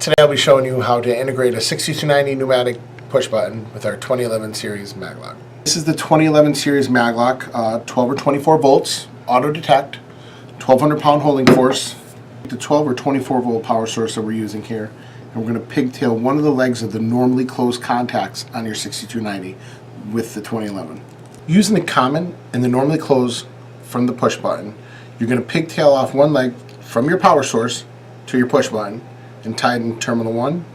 Today I'll be showing you how to integrate a 6290 pneumatic push button with our 2011 series maglock. This is the 2011 series maglock, 12 or 24 volts, auto detect, 1200 pound holding force, the 12 or 24 volt power source that we're using here, and we're going to pigtail one of the legs of the normally closed contacts on your 6290 with the 2011. Using the common and the normally closed from the push button, you're going to pigtail off one leg from your power source to your push button and tie it in terminal 1,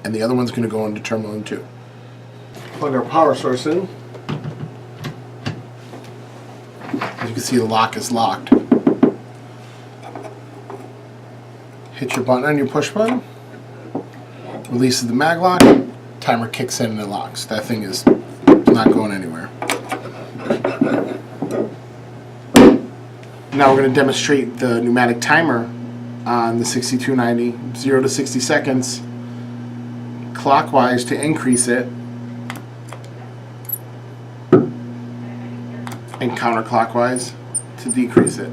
and the other one's going to go into terminal 2. Plug our power source in. As you can see, the lock is locked. Hit your button on your push button, releases the mag lock, timer kicks in and it locks. That thing is not going anywhere. Now we're going to demonstrate the pneumatic timer on the 6290, 0 to 60 seconds, clockwise to increase it, and counterclockwise to decrease it.